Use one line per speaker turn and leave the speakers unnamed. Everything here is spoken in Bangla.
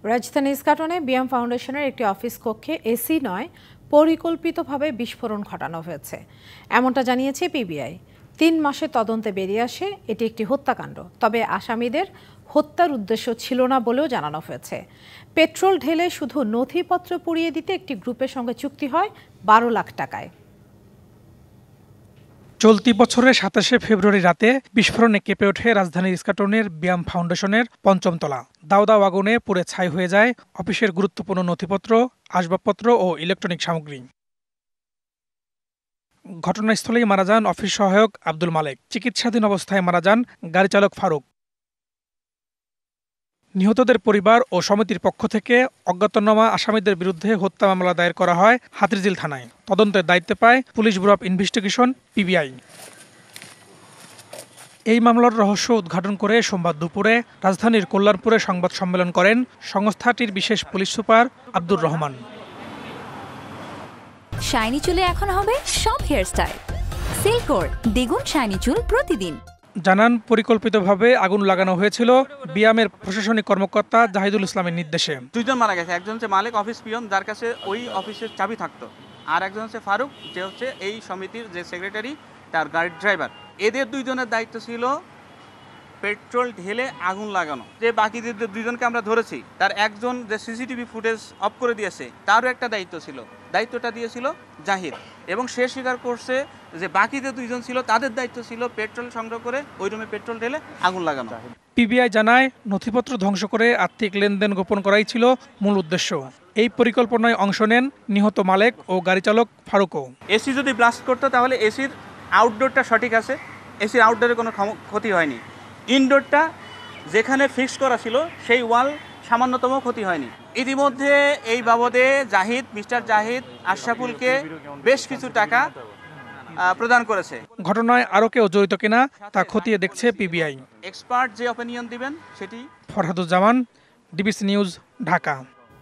রাজধানী ইস্কাটনে বিএম ফাউন্ডেশনের একটি অফিস কক্ষে এসি নয়, পরিকল্পিতভাবে বিস্ফোরণ ঘটানো হয়েছে, এমনটা জানিয়েছে পিবিআই। ৩ মাসের তদন্তে বেরিয়ে আসে এটি একটি হত্যাকাণ্ড। তবে আসামিদের হত্যার উদ্দেশ্য ছিল না বলেও জানানো হয়েছে। পেট্রোল ঢেলে শুধু নথিপত্র পুড়িয়ে দিতে একটি গ্রুপের সঙ্গে চুক্তি হয় ১২ লাখ টাকায়।
চলতি বছরের ২৭শে ফেব্রুয়ারি রাতে বিস্ফোরণে কেঁপে ওঠে রাজধানীর ইস্কাটনের বিয়াম ফাউন্ডেশনের ৫ম তলা। দাউ দাউ আগুনে পুড়ে ছাই হয়ে যায় অফিসের গুরুত্বপূর্ণ নথিপত্র, আসবাবপত্র ও ইলেকট্রনিক সামগ্রী। ঘটনাস্থলেই মারা যান অফিস সহায়ক আব্দুল মালেক। চিকিৎসাধীন অবস্থায় মারা যান গাড়ি চালক ফারুক। নিহতদের পরিবার ও সমিতির পক্ষ থেকে অজ্ঞাতনামা আসামিদের বিরুদ্ধে হত্যা মামলা দায়ের করা হয় হাতিরঝিল থানায়। তদন্তের দায়িত্বে পায় police bureau of investigation PBI. এই মামলার রহস্য উদ্ঘাটন করে সোমবার দুপুরে রাজধানীর কল্যাণপুরে সংবাদ সম্মেলন করেন সংস্থাটির বিশেষ police super Abdur Rahman.
Shiny চুলে এখন হবে সব হেয়ারস্টাইল। সিল্কোর দ্বিগুণ শাইনি চুল প্রতিদিন।
জানান, পরিকল্পিতভাবে আগুন লাগানো হয়েছিল বিয়ামের প্রশাসনিক কর্মকর্তা জাহিদুল ইসলামের নির্দেশে।
দুইজন মারা গেছে, একজন হচ্ছে মালিক অফিস পিয়ন, যার কাছে ওই অফিসের চাবি থাকতো, আর একজন হচ্ছে ফারুক, যে হচ্ছে এই সমিতির যে সেক্রেটারি, তার গাড়ির ড্রাইভার। এদের দুইজনের দায়িত্ব ছিল পেট্রোল ঢেলে আগুন লাগানো। যে বাকি যে দুইজনকে আমরা ধরেছি, তার একজন যে সিসিটিভি ফুটেজ অফ করে দিয়েছে, তারও একটা দায়িত্ব ছিল। দায়িত্বটা দিয়েছিল জাহিদ, এবং সে স্বীকার করছে যে বাকি যে দুইজন ছিল তাদের দায়িত্ব ছিল পেট্রোল সংগ্রহ করে ওই রুমে পেট্রোল ঢেলে আগুন লাগানো।
পিবিআই জানায়, নথিপত্র ধ্বংস করে আর্থিক লেনদেন গোপন করাই ছিল মূল উদ্দেশ্য। এই পরিকল্পনায় অংশ নেন নিহত মালেক ও গাড়ি চালক ফারুকও।
এসি যদি ব্লাস্ট করতো তাহলে এসির আউটডোরটা সঠিক আছে, এসির আউটডোরে কোনো ক্ষতি হয়নি। ইনডোরটা যেখানে ফিক্স করা ছিল সেই ওয়াল সামান্যতম ক্ষতি হয়নি। ইতিমধ্যে এই বাবদে মিস্টার জাহিদ আশরাফুলকে বেশ কিছু টাকা প্রদান করেছে।
ঘটনায় আরও কেউ জড়িত কিনা তা খতিয়ে দেখছে পিবিআই।
এক্সপার্ট যে অপিনিয়ন দিবেন সেটি।
Farhaduzzaman, DBC news, Dhaka.